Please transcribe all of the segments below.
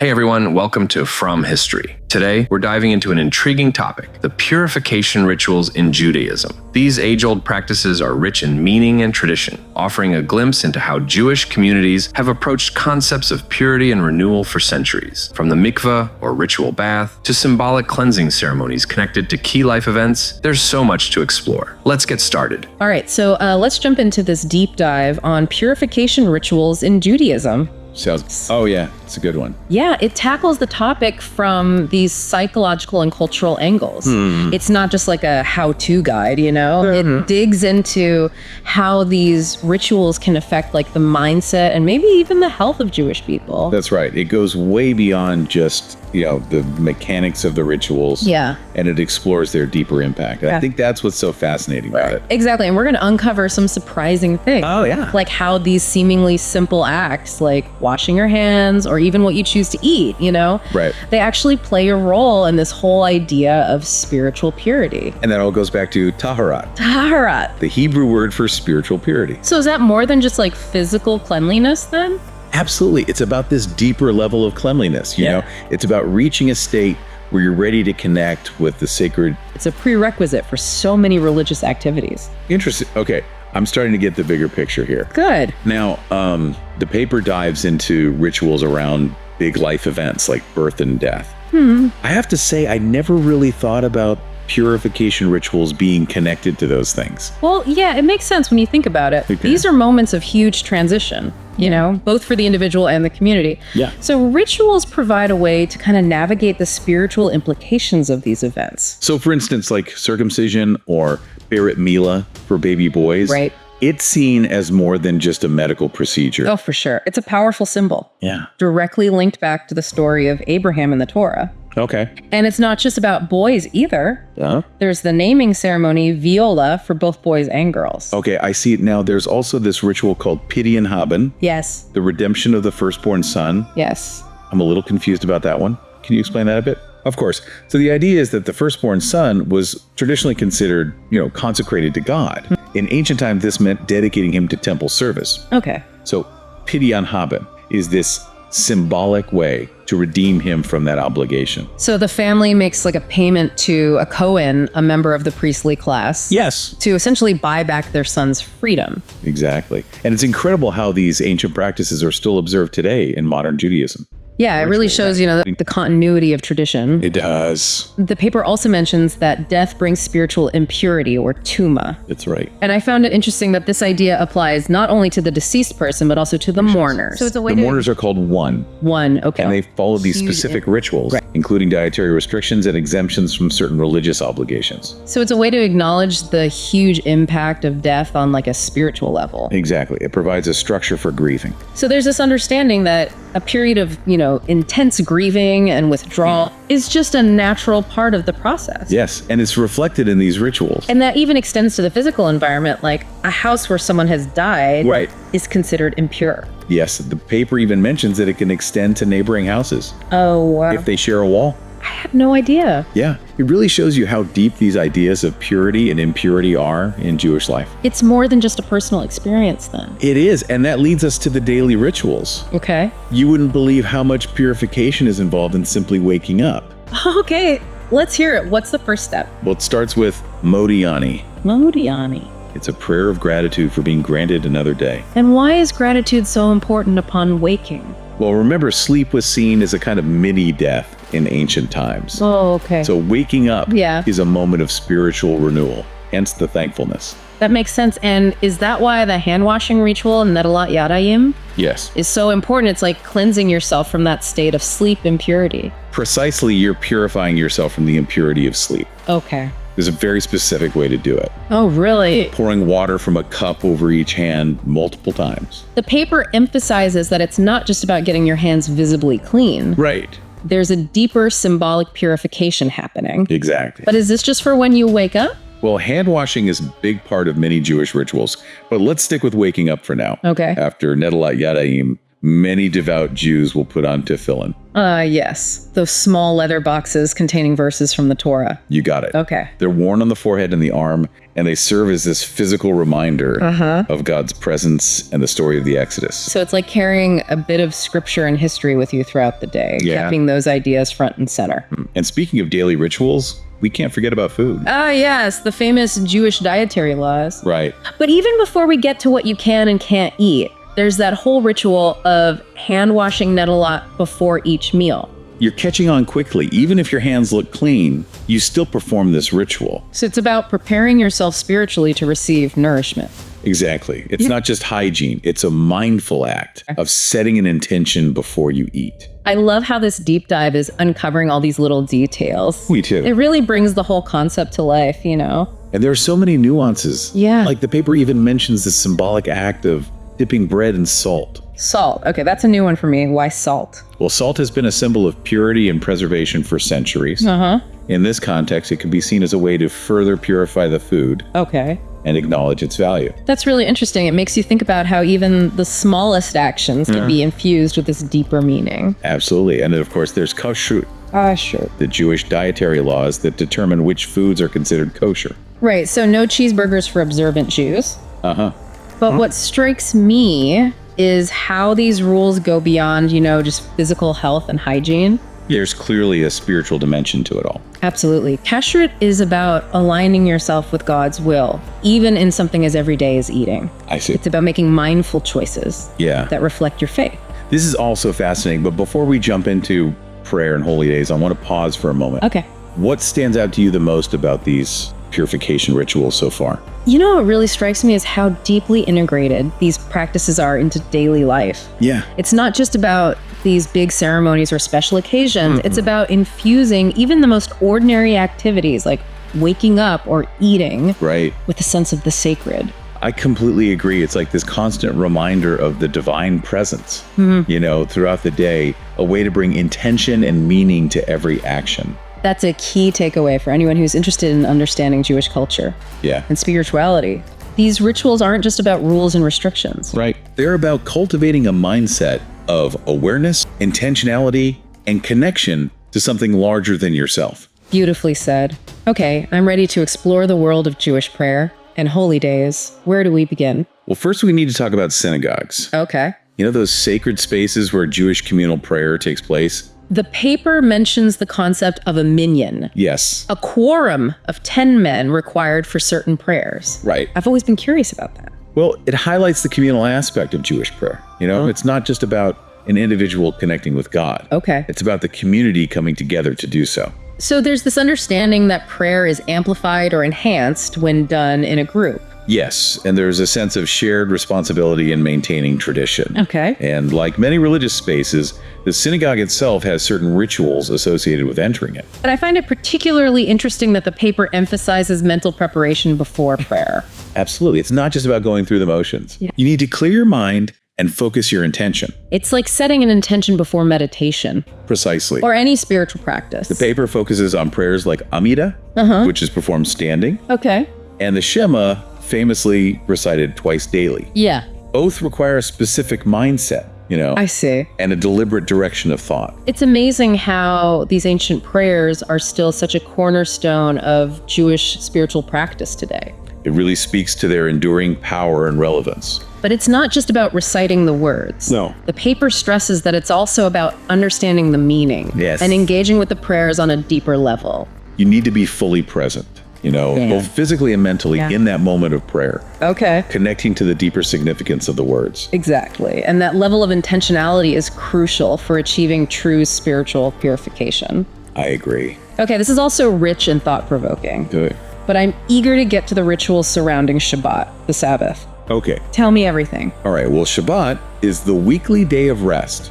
Hey everyone, welcome to From History. Today, we're diving into an intriguing topic, the purification rituals in Judaism. These age-old practices are rich in meaning and tradition, offering a glimpse into how Jewish communities have approached concepts of purity and renewal for centuries. From the Mikveh, or ritual bath, to symbolic cleansing ceremonies connected to key life events, there's so much to explore. Let's get started. All right, so let's jump into this deep dive on purification rituals in Judaism. Oh yeah, it's a good one. Yeah, it tackles the topic from these psychological and cultural angles. It's not just like a how-to guide, you know? It digs into how these rituals can affect like the mindset and maybe even the health of Jewish people. That's right. It goes way beyond just, the mechanics of the rituals. Yeah. And it explores their deeper impact. I think that's what's so fascinating about it. Exactly, and we're going to uncover some surprising things. Oh, yeah. Like how these seemingly simple acts, like washing your hands or even what you choose to eat, Right. they actually play a role in this whole idea of spiritual purity. And that all goes back to taharat, Taharat. the Hebrew word for spiritual purity. So is that more than just like physical cleanliness then? Absolutely. It's about this deeper level of cleanliness, you know? It's about reaching a state where you're ready to connect with the sacred. It's a prerequisite for so many religious activities. Interesting. Okay. I'm starting to get the bigger picture here. Good. Now, the paper dives into rituals around big life events like birth and death. I have to say, I never really thought about purification rituals being connected to those things. Well, yeah, it makes sense when you think about it. Okay. These are moments of huge transition, both for the individual and the community. Yeah. So rituals provide a way to kind of navigate the spiritual implications of these events. So for instance, like circumcision or Brit Milah for baby boys, Right. It's seen as more than just a medical procedure. Oh, for sure. It's a powerful symbol. Yeah. Directly linked back to the story of Abraham in the Torah. Okay. And it's not just about boys either. Uh-huh. There's the naming ceremony, viola, for both boys and girls. Okay, I see it now. There's also this ritual called Pidyon Haben, Yes. the redemption of the firstborn son. Yes. I'm a little confused about that one. Can you explain that a bit? Of course. So the idea is that the firstborn son was traditionally considered, consecrated to God. In ancient times, this meant dedicating him to temple service. Okay. So Pidyon Haben is this symbolic way to redeem him from that obligation. So the family makes like a payment to a Cohen, a member of the priestly class. Yes. To essentially buy back their son's freedom. Exactly. And it's incredible how these ancient practices are still observed today in modern Judaism. Yeah, it really shows, the continuity of tradition. It does. The paper also mentions that death brings spiritual impurity or tuma. That's right. And I found it interesting that this idea applies not only to the deceased person, but also to the mourners. So it's a way The mourners are called one. One, okay. And they follow these specific rituals, including dietary restrictions and exemptions from certain religious obligations. So it's a way to acknowledge the huge impact of death on like a spiritual level. Exactly. It provides a structure for grieving. So there's this understanding that a period of, intense grieving and withdrawal is just a natural part of the process. Yes, and it's reflected in these rituals. And that even extends to the physical environment, like a house where someone has died is considered impure. Yes, the paper even mentions that it can extend to neighboring houses Oh, wow. if they share a wall. I had no idea. Yeah, it really shows you how deep these ideas of purity and impurity are in Jewish life. It's more than just a personal experience then. It is, and that leads us to the daily rituals. Okay. You wouldn't believe how much purification is involved in simply waking up. Okay, let's hear it. What's the first step? Well, it starts with Modiani. Modiani. It's a prayer of gratitude for being granted another day. And why is gratitude so important upon waking? Well, remember, sleep was seen as a kind of mini death in ancient times. Oh, okay. So waking up Yeah. is a moment of spiritual renewal, hence the thankfulness. That makes sense. And is that why the handwashing ritual, Netilat Yadayim, Yes. is so important? It's like cleansing yourself from that state of sleep impurity. Precisely, you're purifying yourself from the impurity of sleep. Okay. There's a very specific way to do it. Oh, really? Pouring water from a cup over each hand multiple times. The paper emphasizes that it's not just about getting your hands visibly clean. Right. There's a deeper symbolic purification happening. Exactly. But is this just for when you wake up? Well, hand washing is a big part of many Jewish rituals, but let's stick with waking up for now. Okay. After Netilat Yadayim, many devout Jews will put on tefillin. Yes. Those small leather boxes containing verses from the Torah. You got it. Okay. They're worn on the forehead and the arm, and they serve as this physical reminder of God's presence and the story of the Exodus. So it's like carrying a bit of scripture and history with you throughout the day, Yeah. keeping those ideas front and center. And speaking of daily rituals, we can't forget about food. Yes, the famous Jewish dietary laws. Right. But even before we get to what you can and can't eat, there's that whole ritual of hand washing Netilat before each meal. You're catching on quickly. Even if your hands look clean, you still perform this ritual. So it's about preparing yourself spiritually to receive nourishment. Exactly. It's not just hygiene. It's a mindful act of setting an intention before you eat. I love how this deep dive is uncovering all these little details. Me too. It really brings the whole concept to life, you know? And there are so many nuances. Yeah. Like the paper even mentions the symbolic act of dipping bread in salt. Salt. Okay, that's a new one for me. Why salt? Well, salt has been a symbol of purity and preservation for centuries. In this context, it can be seen as a way to further purify the food Okay. and acknowledge its value. That's really interesting. It makes you think about how even the smallest actions can be infused with this deeper meaning. Absolutely. And then, of course, there's kashrut, Sure. the Jewish dietary laws that determine which foods are considered kosher. Right, so no cheeseburgers for observant Jews. Uh-huh. But what strikes me is how these rules go beyond, just physical health and hygiene. There's clearly a spiritual dimension to it all. Absolutely. Kashrut is about aligning yourself with God's will, even in something as everyday as eating. I see. It's about making mindful choices Yeah. that reflect your faith. This is also fascinating, but before we jump into prayer and holy days, I want to pause for a moment. Okay. What stands out to you the most about these purification rituals so far? What really strikes me is how deeply integrated these practices are into daily life. Yeah. It's not just about these big ceremonies or special occasions. It's about infusing even the most ordinary activities like waking up or eating Right. with a sense of the sacred. I completely agree. It's like this constant reminder of the divine presence, throughout the day, a way to bring intention and meaning to every action. That's a key takeaway for anyone who's interested in understanding Jewish culture Yeah. and spirituality. These rituals aren't just about rules and restrictions. Right. They're about cultivating a mindset of awareness, intentionality, and connection to something larger than yourself. Beautifully said. Okay, I'm ready to explore the world of Jewish prayer and holy days. Where do we begin? Well, first we need to talk about synagogues. Okay. Those sacred spaces where Jewish communal prayer takes place? The paper mentions the concept of a minyan, Yes. a quorum of 10 men required for certain prayers. Right. I've always been curious about that. Well, it highlights the communal aspect of Jewish prayer. It's not just about an individual connecting with God. Okay. It's about the community coming together to do so. So there's this understanding that prayer is amplified or enhanced when done in a group. Yes, and there's a sense of shared responsibility in maintaining tradition. Okay. And like many religious spaces, the synagogue itself has certain rituals associated with entering it. But I find it particularly interesting that the paper emphasizes mental preparation before prayer. Absolutely. It's not just about going through the motions. Yeah. You need to clear your mind and focus your intention. It's like setting an intention before meditation Precisely. or any spiritual practice. The paper focuses on prayers like Amida, which is performed standing, Okay. and the Shema, famously recited twice daily. Yeah, Both require a specific mindset, I see. and a deliberate direction of thought. It's amazing how these ancient prayers are still such a cornerstone of Jewish spiritual practice today. It really speaks to their enduring power and relevance. But it's not just about reciting the words. No. The paper stresses that it's also about understanding the meaning Yes. and engaging with the prayers on a deeper level. You need to be fully present, both physically and mentally in that moment of prayer, Okay. connecting to the deeper significance of the words. Exactly. And that level of intentionality is crucial for achieving true spiritual purification. I agree. Okay, this is also rich and thought-provoking, Good. but I'm eager to get to the rituals surrounding Shabbat, the Sabbath. Okay. Tell me everything. All right. Well, Shabbat is the weekly day of rest,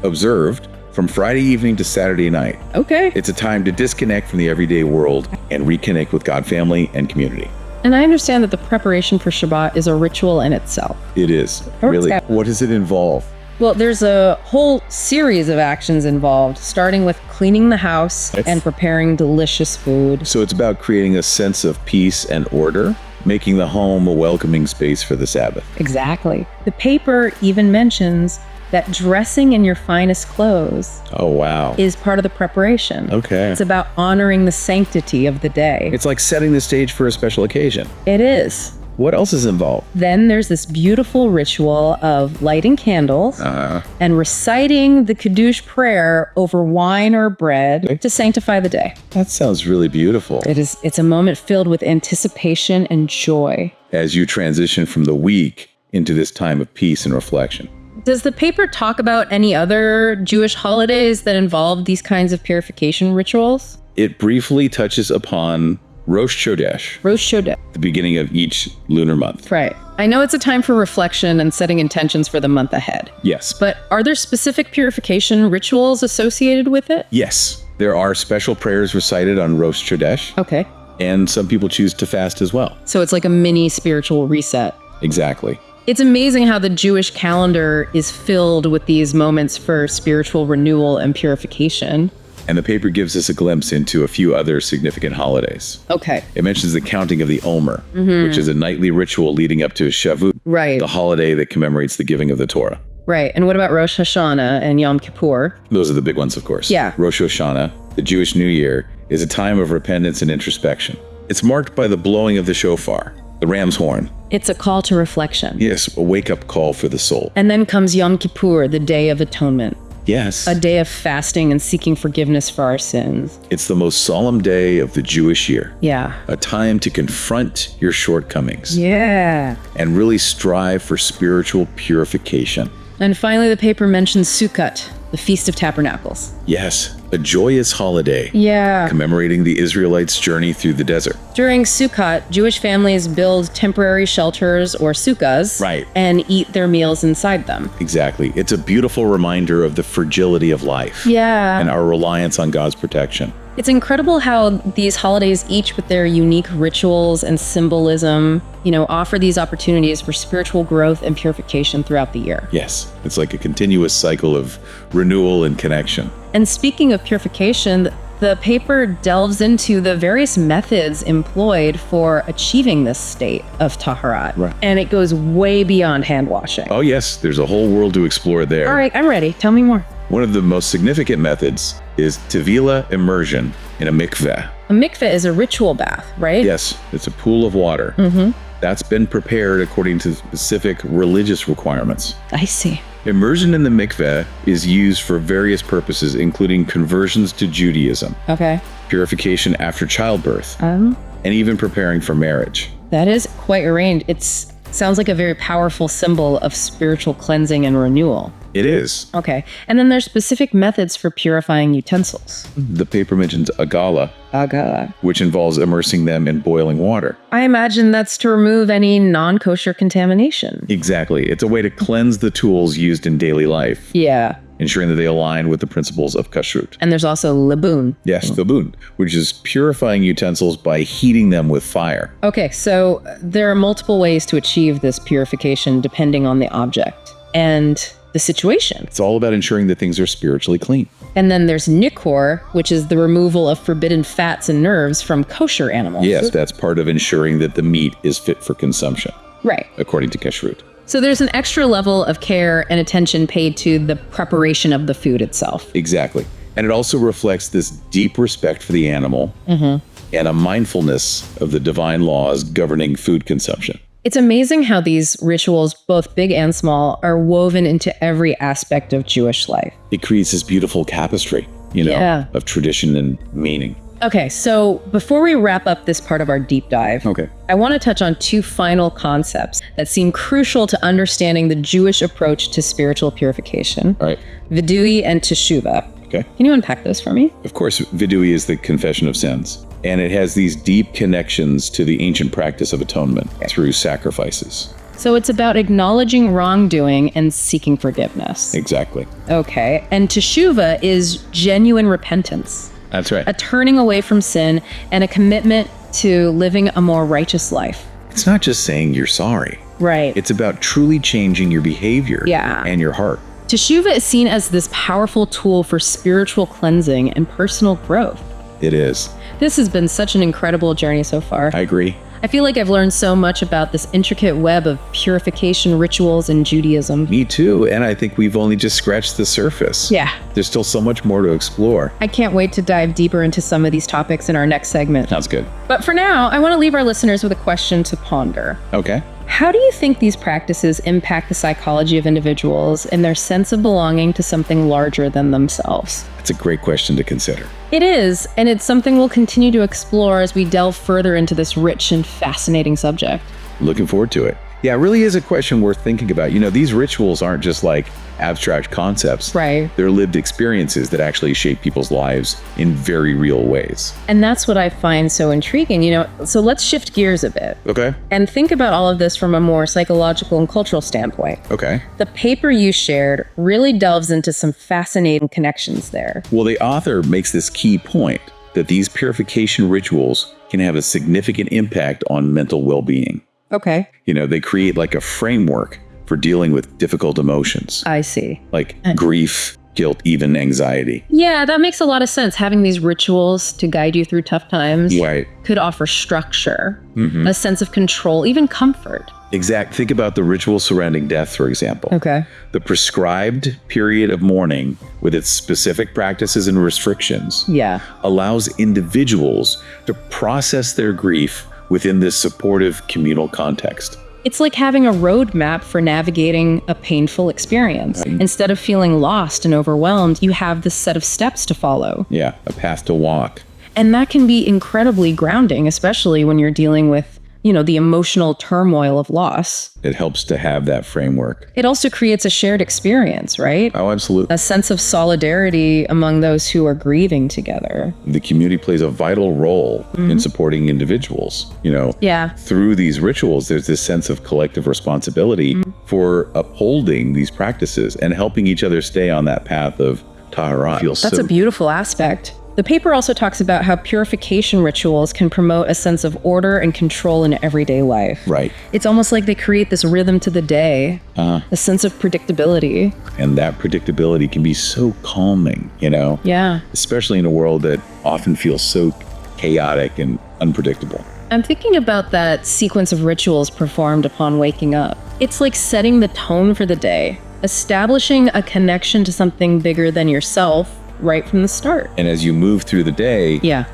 observed from Friday evening to Saturday night. Okay. It's a time to disconnect from the everyday world and reconnect with God, family, and community. And I understand that the preparation for Shabbat is a ritual in itself. It is. Okay. Really. What does it involve? Well, there's a whole series of actions involved, starting with cleaning the house and preparing delicious food. So it's about creating a sense of peace and order, making the home a welcoming space for the Sabbath. Exactly. The paper even mentions that dressing in your finest clothes Oh, wow. is part of the preparation. Okay. It's about honoring the sanctity of the day. It's like setting the stage for a special occasion. It is. What else is involved? Then there's this beautiful ritual of lighting candles and reciting the Kiddush prayer over wine or bread to sanctify the day. That sounds really beautiful. It's a moment filled with anticipation and joy. As you transition from the week into this time of peace and reflection. Does the paper talk about any other Jewish holidays that involve these kinds of purification rituals? It briefly touches upon Rosh Chodesh, Rosh Chodesh. the beginning of each lunar month. Right. I know it's a time for reflection and setting intentions for the month ahead. Yes. But are there specific purification rituals associated with it? Yes. There are special prayers recited on Rosh Chodesh, Okay. and some people choose to fast as well. So it's like a mini spiritual reset. Exactly. It's amazing how the Jewish calendar is filled with these moments for spiritual renewal and purification. And the paper gives us a glimpse into a few other significant holidays. Okay. It mentions the counting of the Omer, which is a nightly ritual leading up to Shavuot, Right. the holiday that commemorates the giving of the Torah. Right. And what about Rosh Hashanah and Yom Kippur? Those are the big ones, of course. Yeah. Rosh Hashanah, the Jewish New Year, is a time of repentance and introspection. It's marked by the blowing of the shofar, the ram's horn. It's a call to reflection. Yes, a wake-up call for the soul. And then comes Yom Kippur, the Day of Atonement, Yes. a day of fasting and seeking forgiveness for our sins. It's the most solemn day of the Jewish year. Yeah. A time to confront your shortcomings Yeah. and really strive for spiritual purification. And finally, the paper mentions Sukkot, the Feast of Tabernacles. Yes, a joyous holiday Yeah. commemorating the Israelites' journey through the desert. During Sukkot, Jewish families build temporary shelters or sukkahs Right. and eat their meals inside them. Exactly. It's a beautiful reminder of the fragility of life Yeah. and our reliance on God's protection. It's incredible how these holidays, each with their unique rituals and symbolism, offer these opportunities for spiritual growth and purification throughout the year. Yes, it's like a continuous cycle of renewal and connection. And speaking of purification, the paper delves into the various methods employed for achieving this state of taharat. Right. And it goes way beyond hand washing. Oh yes, there's a whole world to explore there. All right, I'm ready. Tell me more. One of the most significant methods is Tevila immersion in a mikveh. A mikveh is a ritual bath, right? Yes, it's a pool of water. Mm-hmm. That's been prepared according to specific religious requirements. I see. Immersion in the mikveh is used for various purposes, including conversions to Judaism, Okay. purification after childbirth, and even preparing for marriage. That is quite a range. It sounds like a very powerful symbol of spiritual cleansing and renewal. It is. Okay. And then there's specific methods for purifying utensils. The paper mentions agala, Aga. which involves immersing them in boiling water. I imagine that's to remove any non-kosher contamination. Exactly. It's a way to cleanse the tools used in daily life, Yeah. ensuring that they align with the principles of kashrut. And there's also libun. Yes, thabun, which is purifying utensils by heating them with fire. Okay, so there are multiple ways to achieve this purification depending on the object and the situation. It's all about ensuring that things are spiritually clean. And then there's nikor, which is the removal of forbidden fats and nerves from kosher animals. Yes, that's part of ensuring that the meat is fit for consumption, Right. according to kashrut. So there's an extra level of care and attention paid to the preparation of the food itself. Exactly. And it also reflects this deep respect for the animal and a mindfulness of the divine laws governing food consumption. It's amazing how these rituals, both big and small, are woven into every aspect of Jewish life. It creates this beautiful tapestry, Yeah. of tradition and meaning. Okay, so before we wrap up this part of our deep dive, Okay. I want to touch on two final concepts that seem crucial to understanding the Jewish approach to spiritual purification: All right. vidui and teshuvah. Okay. Can you unpack those for me? Of course, vidui is the confession of sins, and it has these deep connections to the ancient practice of atonement through sacrifices. So it's about acknowledging wrongdoing and seeking forgiveness. Exactly. Okay, and teshuvah is genuine repentance, That's right. a turning away from sin and a commitment to living a more righteous life. It's not just saying you're sorry. Right. It's about truly changing your behavior Yeah. and your heart. Teshuvah is seen as this powerful tool for spiritual cleansing and personal growth. It is. This has been such an incredible journey so far. I agree. I feel like I've learned so much about this intricate web of purification rituals in Judaism. Me too. And I think we've only just scratched the surface. Yeah. There's still so much more to explore. I can't wait to dive deeper into some of these topics in our next segment. Sounds good. But for now, I want to leave our listeners with a question to ponder. Okay. How do you think these practices impact the psychology of individuals and their sense of belonging to something larger than themselves? That's a great question to consider. It is, and it's something we'll continue to explore as we delve further into this rich and fascinating subject. Looking forward to it. Yeah, it really is a question worth thinking about. You know, these rituals aren't just like abstract concepts. Right. They're lived experiences that actually shape people's lives in very real ways. And that's what I find so intriguing, So let's shift gears a bit. Okay. And think about all of this from a more psychological and cultural standpoint. Okay. The paper you shared really delves into some fascinating connections there. Well, the author makes this key point that these purification rituals can have a significant impact on mental well-being. Okay. You know, they create like a framework for dealing with difficult emotions, I see. like grief, guilt, even anxiety. Yeah, that makes a lot of sense. Having these rituals to guide you through tough times Right. could offer structure, a sense of control, even comfort. Exact. Think about the rituals surrounding death, for example. Okay. The prescribed period of mourning, with its specific practices and restrictions, Yeah. allows individuals to process their grief within this supportive communal context. It's like having a roadmap for navigating a painful experience. Instead of feeling lost and overwhelmed, you have this set of steps to follow. Yeah, a path to walk. And that can be incredibly grounding, especially when you're dealing with, the emotional turmoil of loss. It helps to have that framework. It also creates a shared experience, right? Oh, absolutely. A sense of solidarity among those who are grieving together. The community plays a vital role in supporting individuals. Yeah. Through these rituals, there's this sense of collective responsibility for upholding these practices and helping each other stay on that path of tahara. That's a beautiful aspect. The paper also talks about how purification rituals can promote a sense of order and control in everyday life. Right. It's almost like they create this rhythm to the day, a sense of predictability. And that predictability can be so calming, Yeah. especially in a world that often feels so chaotic and unpredictable. I'm thinking about that sequence of rituals performed upon waking up. It's like setting the tone for the day, establishing a connection to something bigger than yourself right from the start. And as you move through the day, Yeah.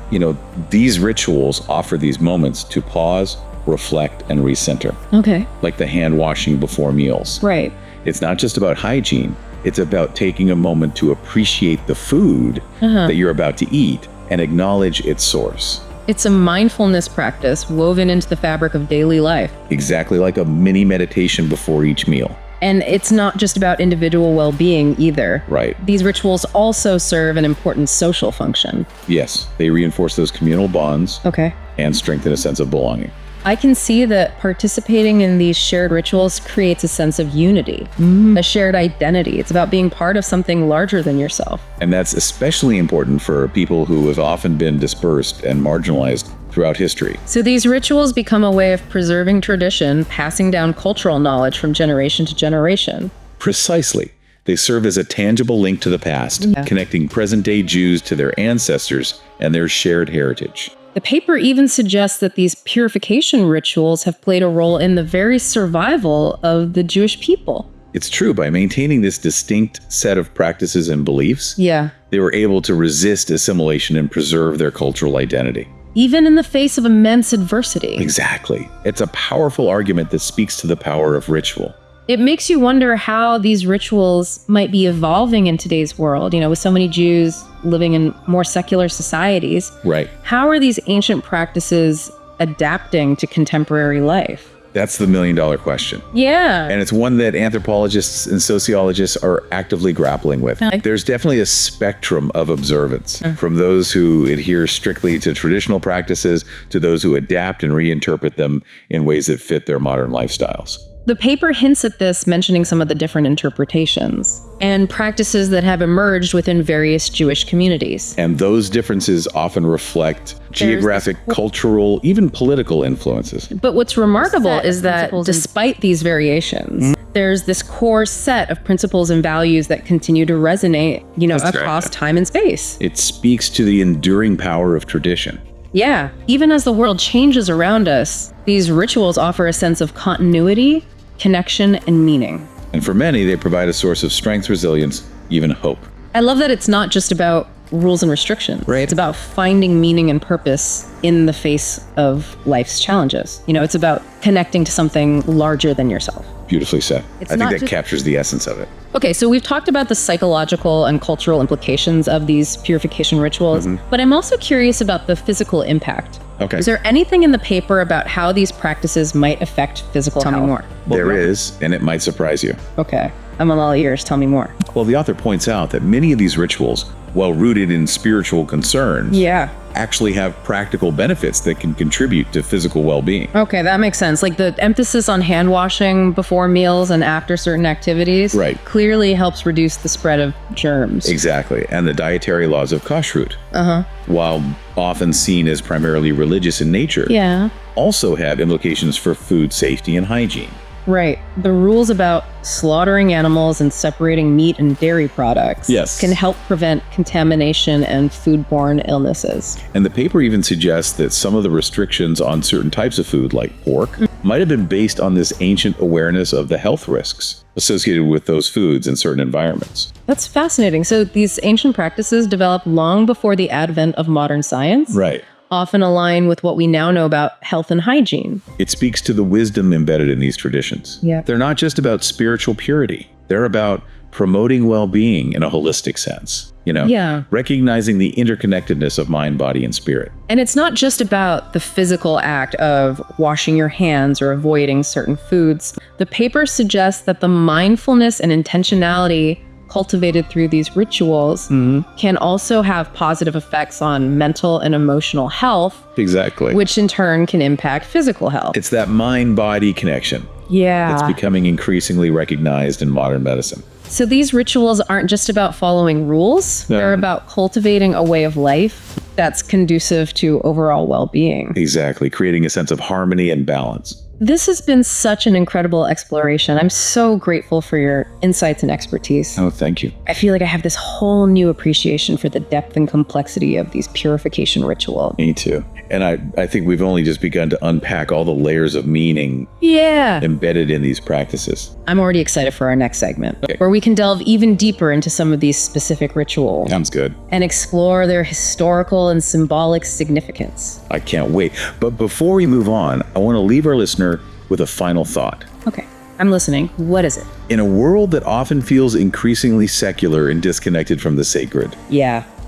These rituals offer these moments to pause, reflect, and recenter, Okay. like the hand washing before meals. Right. It's not just about hygiene. It's about taking a moment to appreciate the food that you're about to eat and acknowledge its source. It's a mindfulness practice woven into the fabric of daily life. Exactly like a mini meditation before each meal. And it's not just about individual well-being either. Right. These rituals also serve an important social function. Yes, they reinforce those communal bonds Okay. and strengthen a sense of belonging. I can see that participating in these shared rituals creates a sense of unity, a shared identity. It's about being part of something larger than yourself. And that's especially important for people who have often been dispersed and marginalized throughout history. So these rituals become a way of preserving tradition, passing down cultural knowledge from generation to generation. Precisely. They serve as a tangible link to the past, connecting present-day Jews to their ancestors and their shared heritage. The paper even suggests that these purification rituals have played a role in the very survival of the Jewish people. It's true, by maintaining this distinct set of practices and beliefs, Yeah. they were able to resist assimilation and preserve their cultural identity. Even in the face of immense adversity. Exactly. It's a powerful argument that speaks to the power of ritual. It makes you wonder how these rituals might be evolving in today's world, with so many Jews living in more secular societies. Right. How are these ancient practices adapting to contemporary life? That's the million-dollar question. Yeah. And it's one that anthropologists and sociologists are actively grappling with. Okay. There's definitely a spectrum of observance, from those who adhere strictly to traditional practices to those who adapt and reinterpret them in ways that fit their modern lifestyles. The paper hints at this, mentioning some of the different interpretations and practices that have emerged within various Jewish communities. And those differences often reflect geographic, cultural, even political influences. But what's remarkable is that despite these variations, there's this core set of principles and values that continue to resonate, across time and space. It speaks to the enduring power of tradition. Yeah, even as the world changes around us, these rituals offer a sense of continuity, connection, and meaning. And for many, they provide a source of strength, resilience, even hope. I love that it's not just about rules and restrictions. Right. It's about finding meaning and purpose in the face of life's challenges. It's about connecting to something larger than yourself. Beautifully said. It's I think not that just- captures the essence of it. Okay, so we've talked about the psychological and cultural implications of these purification rituals, but I'm also curious about the physical impact. Okay. Is there anything in the paper about how these practices might affect physical health? Tell me more. There is, and it might surprise you. Okay, I'm all ears. Tell me more. Well, the author points out that many of these rituals, while rooted in spiritual concerns, actually have practical benefits that can contribute to physical well-being. Okay, that makes sense. Like the emphasis on hand washing before meals and after certain activities clearly helps reduce the spread of germs. Exactly. And the dietary laws of kashrut, while often seen as primarily religious in nature, also have implications for food safety and hygiene. Right. The rules about slaughtering animals and separating meat and dairy products can help prevent contamination and foodborne illnesses. And the paper even suggests that some of the restrictions on certain types of food, like pork, might have been based on this ancient awareness of the health risks associated with those foods in certain environments. That's fascinating. So these ancient practices developed long before the advent of modern science. Right. Often align with what we now know about health and hygiene. It speaks to the wisdom embedded in these traditions. Yeah. They're not just about spiritual purity. They're about promoting well-being in a holistic sense. Recognizing the interconnectedness of mind, body, and spirit. And it's not just about the physical act of washing your hands or avoiding certain foods. The paper suggests that the mindfulness and intentionality cultivated through these rituals can also have positive effects on mental and emotional health. Exactly. Which in turn can impact physical health. It's that mind-body connection. That's becoming increasingly recognized in modern medicine. So these rituals aren't just about following rules. They're about cultivating a way of life that's conducive to overall well-being. Exactly. Creating a sense of harmony and balance. This has been such an incredible exploration. I'm so grateful for your insights and expertise. Oh, thank you. I feel like I have this whole new appreciation for the depth and complexity of these purification rituals. Me too. And I think we've only just begun to unpack all the layers of meaning embedded in these practices. I'm already excited for our next segment, where we can delve even deeper into some of these specific rituals. Sounds good. And explore their historical and symbolic significance. I can't wait. But before we move on, I want to leave our listener with a final thought. Okay, I'm listening. What is it? In a world that often feels increasingly secular and disconnected from the sacred,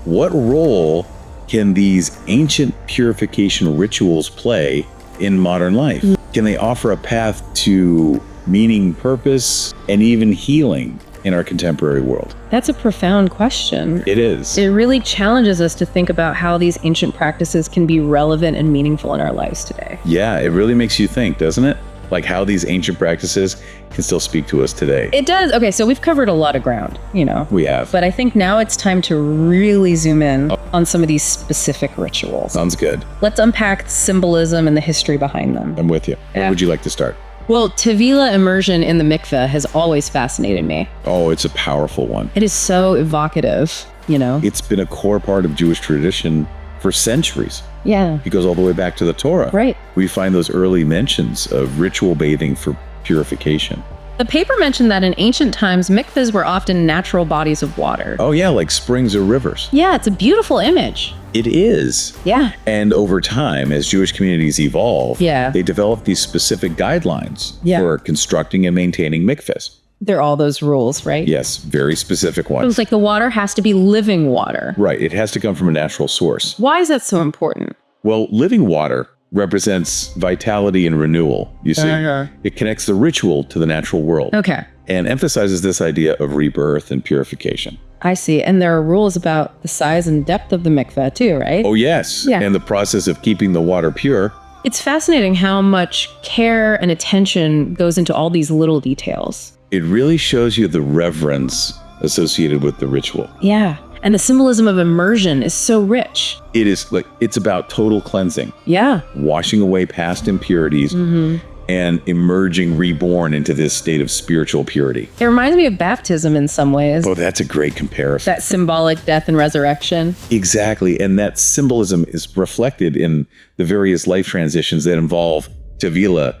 what role can these ancient purification rituals play in modern life? Can they offer a path to meaning, purpose, and even healing in our contemporary world? That's a profound question. It is. It really challenges us to think about how these ancient practices can be relevant and meaningful in our lives today. Yeah, it really makes you think, doesn't it? Like how these ancient practices can still speak to us today. It does. Okay, so we've covered a lot of ground, We have. But I think now it's time to really zoom in on some of these specific rituals. Sounds good. Let's unpack the symbolism and the history behind them. I'm with you. Where would you like to start? Well, Tevila immersion in the mikveh has always fascinated me. Oh, it's a powerful one. It is so evocative, It's been a core part of Jewish tradition for centuries. Yeah. It goes all the way back to the Torah. Right. We find those early mentions of ritual bathing for purification. The paper mentioned that in ancient times, mikvehs were often natural bodies of water. Oh yeah, like springs or rivers. Yeah, it's a beautiful image. It is. Yeah. And over time, as Jewish communities evolve, they develop these specific guidelines for constructing and maintaining mikvehs. They're all those rules, right? Yes, very specific It ones. was like the water has to be living water. Right, it has to come from a natural source. Why is that so important? Well, living water represents vitality and renewal, you see. It connects the ritual to the natural world. Okay. And emphasizes this idea of rebirth and purification. I see. And there are rules about the size and depth of the mikveh too, right? Oh, yes. Yeah. And the process of keeping the water pure. It's fascinating how much care and attention goes into all these little details. It really shows you the reverence associated with the ritual. Yeah. And the symbolism of immersion is so rich. It is like, it's about total cleansing. Yeah. Washing away past impurities and emerging reborn into this state of spiritual purity. It reminds me of baptism in some ways. Oh, that's a great comparison. That symbolic death and resurrection. Exactly. And that symbolism is reflected in the various life transitions that involve Tevilah,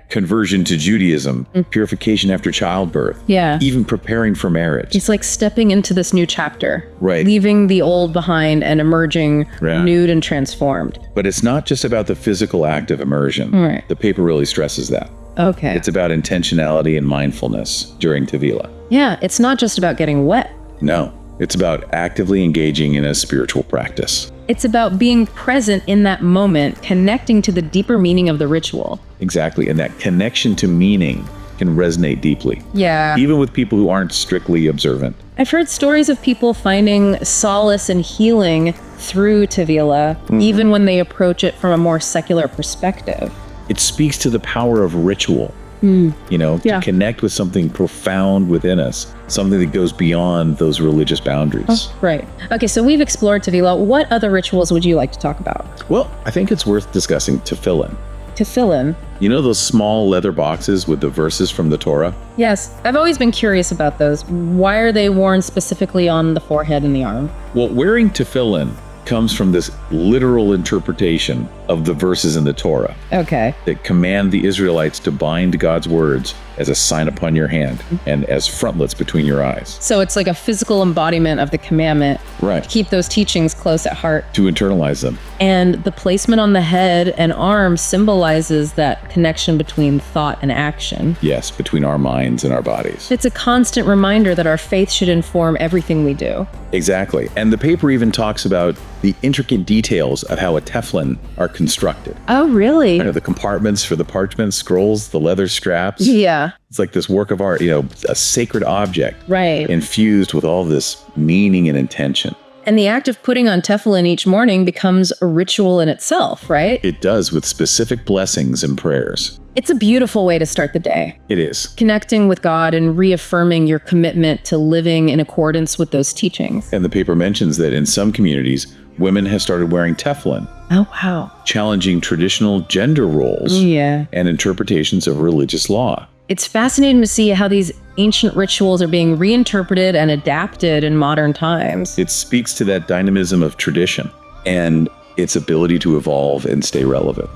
conversion to Judaism, purification after childbirth, even preparing for marriage. It's like stepping into this new chapter, right? Leaving the old behind and emerging renewed and transformed. But it's not just about the physical act of immersion. Right. The paper really stresses that. Okay. It's about intentionality and mindfulness during Tevilah. Yeah, it's not just about getting wet. No, it's about actively engaging in a spiritual practice. It's about being present in that moment, connecting to the deeper meaning of the ritual. Exactly. And that connection to meaning can resonate deeply. Yeah. Even with people who aren't strictly observant. I've heard stories of people finding solace and healing through Tevilah, even when they approach it from a more secular perspective. It speaks to the power of ritual. To connect with something profound within us, something that goes beyond those religious boundaries. Oh, right. Okay, so we've explored Tevilah. What other rituals would you like to talk about? Well, I think it's worth discussing tefillin. Tefillin? You know those small leather boxes with the verses from the Torah? Yes, I've always been curious about those. Why are they worn specifically on the forehead and the arm? Well, wearing tefillin comes from this literal interpretation of the verses in the Torah. Okay. That command the Israelites to bind God's words as a sign upon your hand and as frontlets between your eyes. So it's like a physical embodiment of the commandment. Right. To keep those teachings close at heart. To internalize them. And the placement on the head and arm symbolizes that connection between thought and action. Yes, between our minds and our bodies. It's a constant reminder that our faith should inform everything we do. Exactly. And the paper even talks about the intricate details of how a tefillin are constructed. Oh, really? The compartments for the parchment scrolls, the leather straps. Yeah. It's like this work of art, a sacred object. Right. Infused with all this meaning and intention. And the act of putting on tefillin each morning becomes a ritual in itself, right? It does, with specific blessings and prayers. It's a beautiful way to start the day. It is. Connecting with God and reaffirming your commitment to living in accordance with those teachings. And the paper mentions that in some communities, women have started wearing tefillin. Oh, wow. Challenging traditional gender roles and interpretations of religious law. It's fascinating to see how these ancient rituals are being reinterpreted and adapted in modern times. It speaks to that dynamism of tradition and its ability to evolve and stay relevant,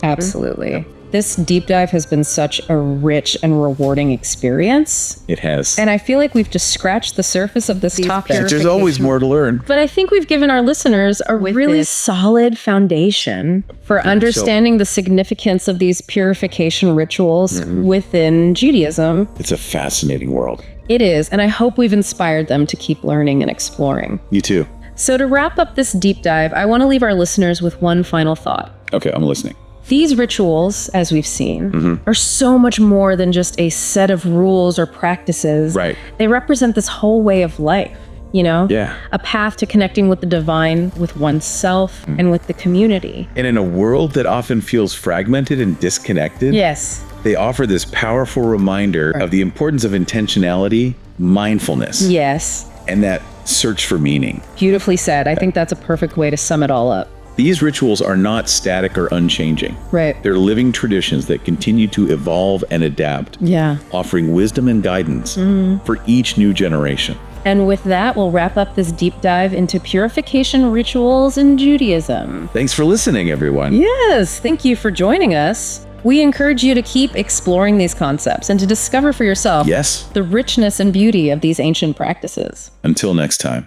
Absolutely. This deep dive has been such a rich and rewarding experience. It has. And I feel like we've just scratched the surface of this topic. There's always more to learn. But I think we've given our listeners a really solid foundation for understanding the significance of these purification rituals within Judaism. It's a fascinating world. It is, and I hope we've inspired them to keep learning and exploring. You too. So to wrap up this deep dive, I want to leave our listeners with one final thought. Okay, I'm listening. These rituals, as we've seen, are so much more than just a set of rules or practices. Right. They represent this whole way of life, Yeah. A path to connecting with the divine, with oneself, and with the community. And in a world that often feels fragmented and disconnected, Yes. they offer this powerful reminder of the importance of intentionality, mindfulness, Yes. and that search for meaning. Beautifully said. I think that's a perfect way to sum it all up. These rituals are not static or unchanging. Right. They're living traditions that continue to evolve and adapt, Yeah. offering wisdom and guidance for each new generation. And with that, we'll wrap up this deep dive into purification rituals in Judaism. Thanks for listening, everyone. Yes, thank you for joining us. We encourage you to keep exploring these concepts and to discover for yourself Yes. the richness and beauty of these ancient practices. Until next time.